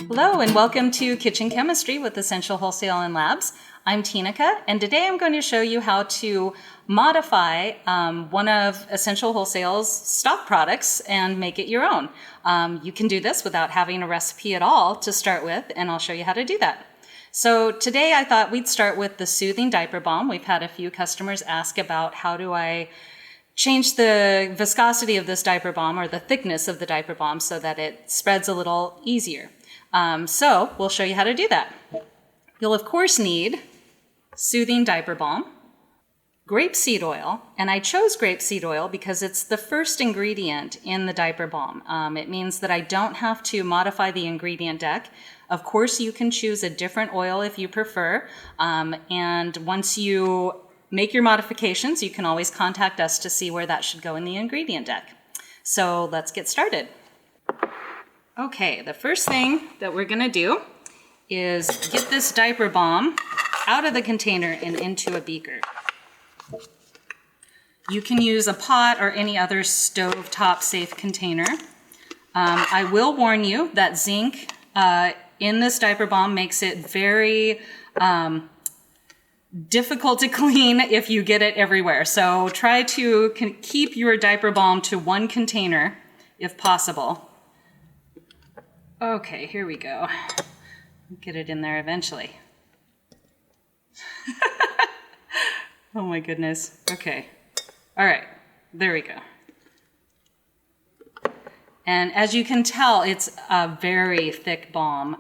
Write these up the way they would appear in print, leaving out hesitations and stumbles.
Hello and welcome to Kitchen Chemistry with Essential Wholesale and Labs. I'm Tinica, and today I'm going to show you how to modify one of Essential Wholesale's stock products and make it your own. You can do this without having a recipe at all to start with, and I'll show you how to do that. So today I thought we'd start with the Soothing Diaper Balm. We've had a few customers ask about how do I change the viscosity of this diaper balm or the thickness of the diaper balm so that it spreads a little easier. So we'll show you how to do that. You'll of course need Soothing Diaper Balm, grapeseed oil, and I chose grapeseed oil because it's the first ingredient in the diaper balm. It means that I don't have to modify the ingredient deck. Of course, you can choose a different oil if you prefer, and once you make your modifications, you can always contact us to see where that should go in the ingredient deck. So let's get started. Okay, the first thing that we're gonna do is get this diaper balm out of the container and into a beaker. You can use a pot or any other stovetop safe container. I will warn you that zinc in this diaper balm makes it very difficult to clean if you get it everywhere. So try to keep your diaper balm to one container if possible. Okay, here we go. Get it in there eventually. Oh my goodness. Okay. All right, there we go. And as you can tell, it's a very thick balm,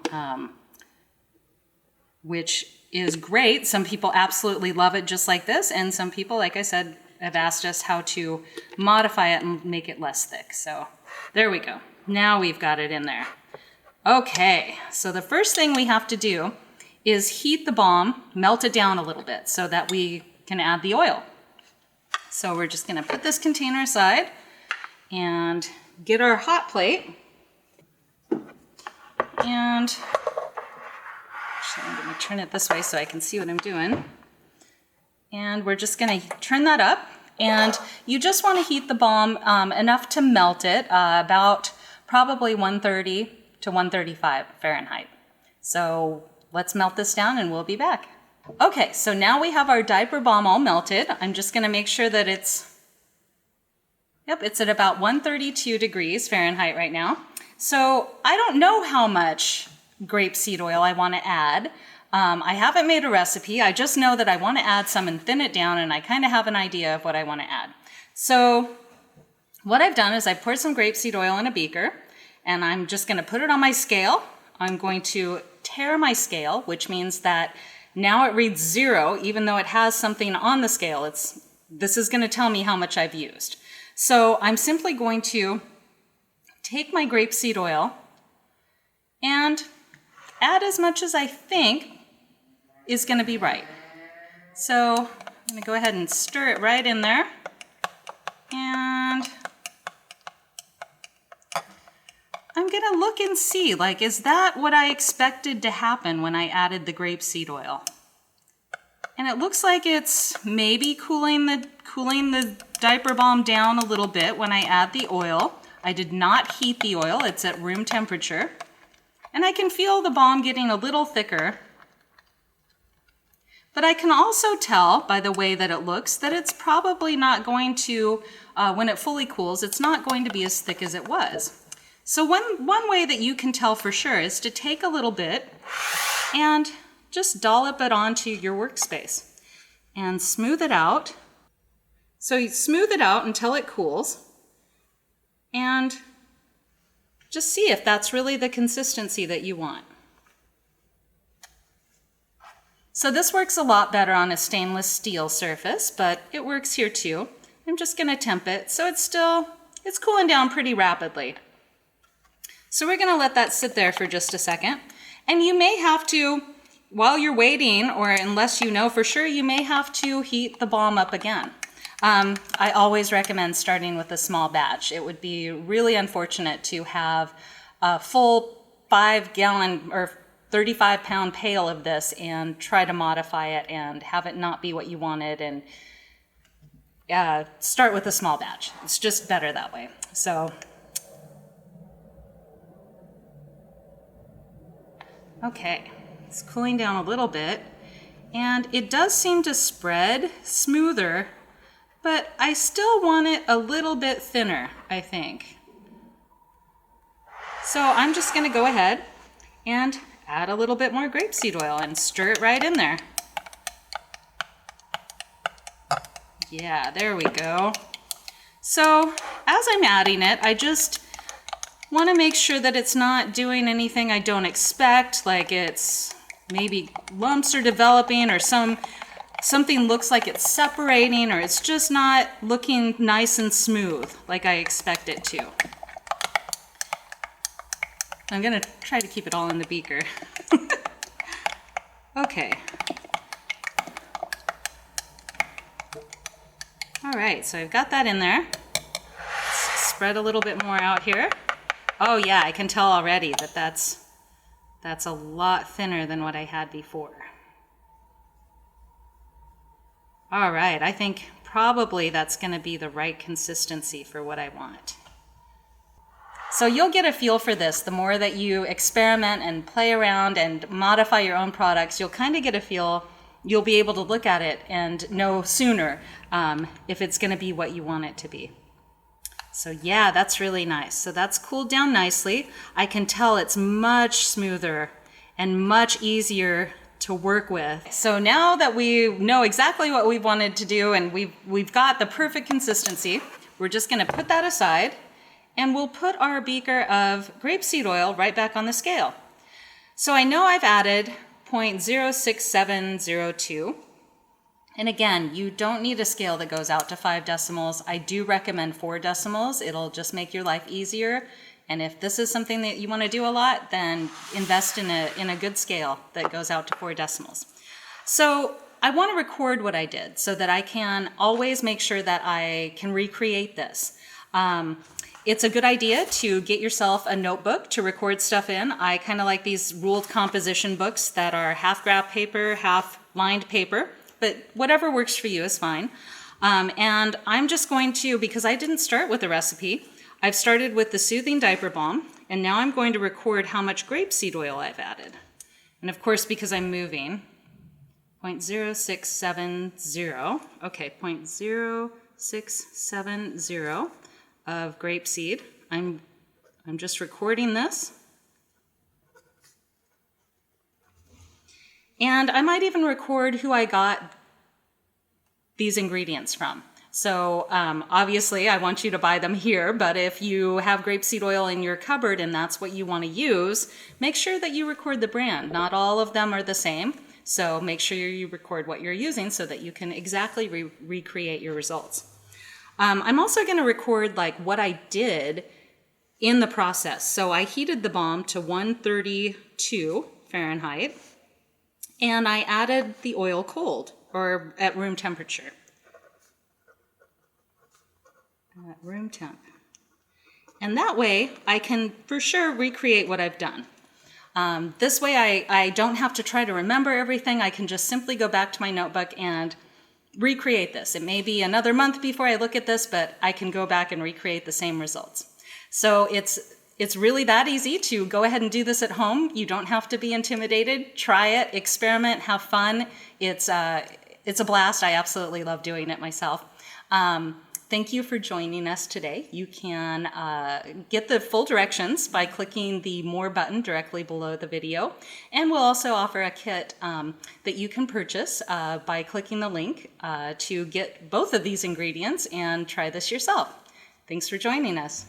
which is great. Some people absolutely love it just like this, and some people, like I said, have asked us how to modify it and make it less thick. So there we go. Now we've got it in there. Okay, so the first thing we have to do is heat the balm, melt it down a little bit so that we can add the oil. So we're just gonna put this container aside and get our hot plate. And actually, I'm gonna turn it this way so I can see what I'm doing. And we're just gonna turn that up. And you just wanna heat the balm enough to melt it, about probably 130 to 135 Fahrenheit. So let's melt this down and we'll be back. Okay, so now we have our diaper balm all melted. I'm just gonna make sure that it's at about 132 degrees Fahrenheit right now. So I don't know how much grapeseed oil I wanna add. I haven't made a recipe. I just know that I wanna add some and thin it down, and I kinda have an idea of what I wanna add. So what I've done is I poured some grapeseed oil in a beaker, and I'm just gonna put it on my scale. I'm going to tare my scale, which means that now it reads 0, even though it has something on the scale. This is gonna tell me how much I've used. So I'm simply going to take my grapeseed oil and add as much as I think is gonna be right. So I'm gonna go ahead and stir it right in there. And I'm gonna look and see, like, is that what I expected to happen when I added the grapeseed oil? And it looks like it's maybe cooling the diaper balm down a little bit when I add the oil. I did not heat the oil, it's at room temperature. And I can feel the balm getting a little thicker. But I can also tell by the way that it looks that it's probably not going to, when it fully cools, it's not going to be as thick as it was. So one way that you can tell for sure is to take a little bit and just dollop it onto your workspace and smooth it out. So you smooth it out until it cools and just see if that's really the consistency that you want. So this works a lot better on a stainless steel surface, but it works here too. I'm just gonna temp it so it's cooling down pretty rapidly. So we're gonna let that sit there for just a second. And you may have to, while you're waiting, or unless you know for sure, you may have to heat the balm up again. I always recommend starting with a small batch. It would be really unfortunate to have a full 5-gallon or 35-pound pail of this and try to modify it and have it not be what you wanted, and start with a small batch. It's just better that way. So Okay, it's cooling down a little bit, and it does seem to spread smoother, but I still want it a little bit thinner, I think. So I'm just gonna go ahead and add a little bit more grapeseed oil and stir it right in there. Yeah, there we go. So as I'm adding it, I just want to make sure that it's not doing anything I don't expect, like it's maybe lumps are developing or something looks like it's separating, or it's just not looking nice and smooth like I expect it to. I'm gonna try to keep it all in the beaker. Okay. All right, so I've got that in there. Let's spread a little bit more out here. Oh yeah, I can tell already that that's a lot thinner than what I had before. All right, I think probably that's gonna be the right consistency for what I want. So you'll get a feel for this. The more that you experiment and play around and modify your own products, you'll kind of get a feel. You'll be able to look at it and know sooner if it's gonna be what you want it to be. So yeah, that's really nice. So that's cooled down nicely. I can tell it's much smoother and much easier to work with. So now that we know exactly what we wanted to do and we've got the perfect consistency, we're just gonna put that aside and we'll put our beaker of grapeseed oil right back on the scale. So I know I've added 0.06702. And again, you don't need a scale that goes out to 5 decimals. I do recommend 4 decimals. It'll just make your life easier. And if this is something that you want to do a lot, then invest in a good scale that goes out to 4 decimals. So I want to record what I did so that I can always make sure that I can recreate this. It's a good idea to get yourself a notebook to record stuff in. I kind of like these ruled composition books that are half graph paper, half lined paper. But whatever works for you is fine. And I'm just going to, because I didn't start with a recipe, I've started with the Soothing Diaper Balm, and now I'm going to record how much grapeseed oil I've added. And of course, because I'm moving, 0.0670, okay, 0.0670 of grapeseed. I'm just recording this. And I might even record who I got these ingredients from. So obviously I want you to buy them here, but if you have grapeseed oil in your cupboard and that's what you want to use, make sure that you record the brand. Not all of them are the same, so make sure you record what you're using so that you can exactly recreate your results. I'm also going to record like what I did in the process. So I heated the balm to 132 Fahrenheit. And I added the oil cold, or at room temperature. At room temp. And that way, I can for sure recreate what I've done. This way, I don't have to try to remember everything. I can just simply go back to my notebook and recreate this. It may be another month before I look at this, but I can go back and recreate the same results. So it's really that easy to go ahead and do this at home. You don't have to be intimidated. Try it, experiment, have fun. It's a blast. I absolutely love doing it myself. Thank you for joining us today. You can get the full directions by clicking the More button directly below the video. And we'll also offer a kit that you can purchase by clicking the link to get both of these ingredients and try this yourself. Thanks for joining us.